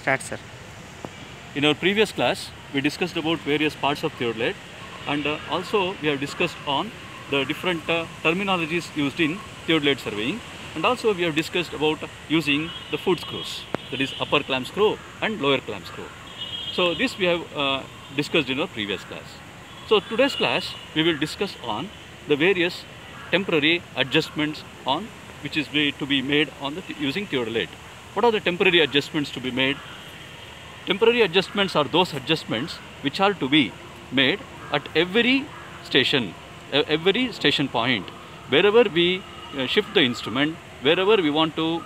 Start, sir. In our previous class, we discussed about various parts of theodolite, and also we have discussed on the different terminologies used in theodolite surveying, and also we have discussed about using the foot screws, that is upper clamp screw and lower clamp screw. So this we have discussed in our previous class. So today's class we will discuss on the various temporary adjustments on which is to be made on the using theodolite. What are the temporary adjustments to be made? Temporary adjustments are those adjustments which are to be made at every station point. Wherever we shift the instrument, wherever we want to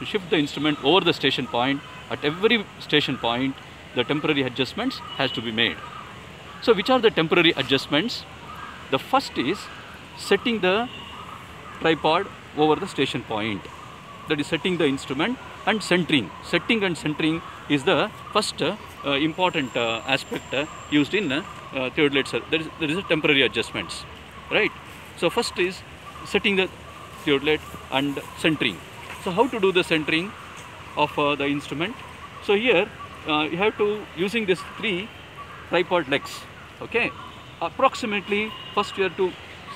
shift the instrument over the station point, at every station point, the temporary adjustments has to be made. So which are the temporary adjustments? The first is setting the tripod over the station point. That is setting the instrument and centering. Setting and centering is the first important aspect used in theodolite. There is a temporary adjustments, right? So first is setting the theodolite and centering. So how to do the centering of the instrument? So here you have to using these 3 tripod legs. Okay, approximately first you have to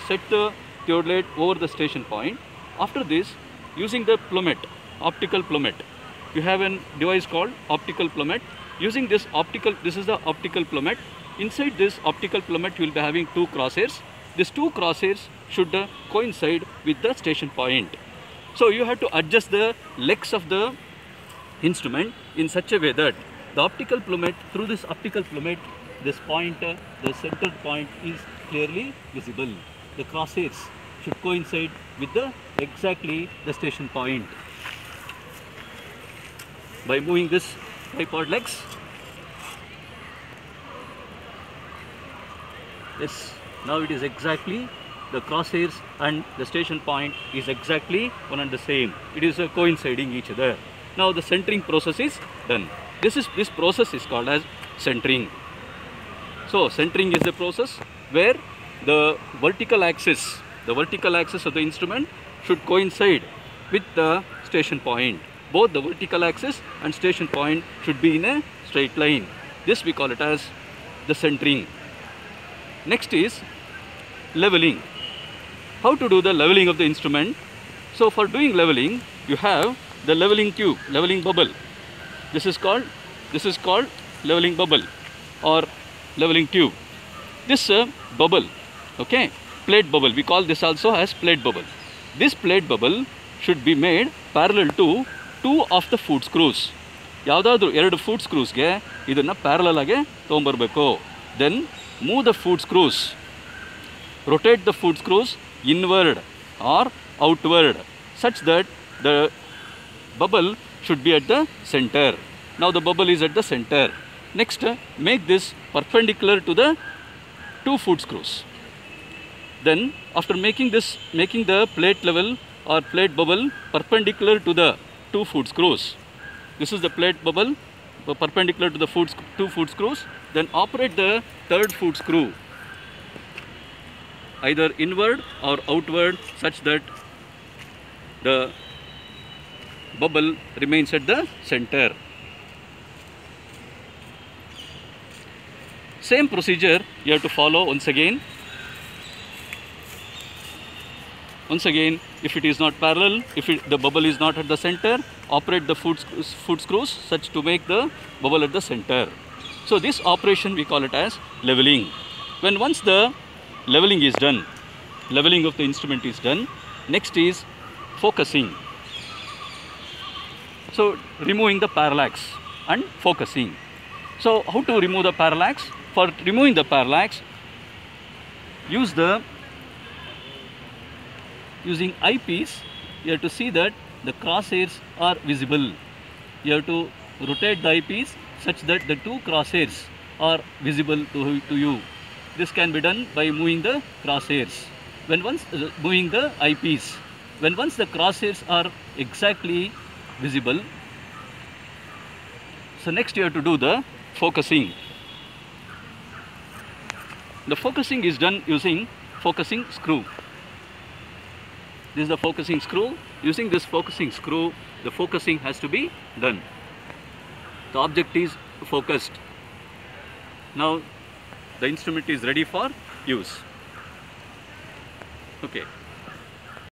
set the theodolite over the station point. After this, using the plummet, optical plummet, you have a device called optical plummet. Using this this is the optical plummet. Inside this optical plummet, you will be having 2 crosshairs. These 2 crosshairs should coincide with the station point. So you have to adjust the legs of the instrument in such a way that the optical plummet, through this optical plummet, this point, the center point is clearly visible. The crosshairs should coincide with exactly the station point. By moving this tripod legs, yes, now it is exactly the crosshairs and the station point is exactly one and the same. It is coinciding each other. Now the centering process is done. This process is called as centering. So centering is the process where the vertical axis of the instrument should coincide with the station point. Both the vertical axis and station point should be in a straight line. This we call it as the centering. Next is leveling. How to do the leveling of the instrument? So for doing leveling, you have the leveling tube, leveling bubble. This is called leveling bubble or leveling tube. This bubble, okay, plate bubble, we call this also as plate bubble. This plate bubble should be made parallel to 2 of the foot screws. ಯಾವ್ದಾದ್ರು 2 foot screws ಗೆ ಇದನ್ನ parallel ಆಗಿ ತಗೊಂಬರಬೇಕು. Then move the foot screws. Rotate the foot screws inward or outward such that the bubble should be at the center. Now the bubble is at the center. Next, make this perpendicular to the 2 foot screws. Then after making the plate level or plate bubble perpendicular to the 2 foot screws. This is the plate bubble perpendicular to the 2 foot screws. Then operate the 3rd foot screw either inward or outward such that the bubble remains at the center. Same procedure you have to follow once again. Once again, if it is not parallel, the bubble is not at the center, operate the foot screws such to make the bubble at the center. So this operation we call it as leveling. Once the leveling is done, leveling of the instrument is done, next is focusing. So removing the parallax and focusing. So how to remove the parallax? For removing the parallax, using eyepiece, you have to see that the crosshairs are visible. You have to rotate the eyepiece such that the 2 crosshairs are visible to you. This can be done by moving the crosshairs. Moving the eyepiece, once the crosshairs are exactly visible, so next you have to do the focusing. The focusing is done using focusing screw. This is the focusing screw. Using this focusing screw, the focusing has to be done. The object is focused. Now the instrument is ready for use. Okay.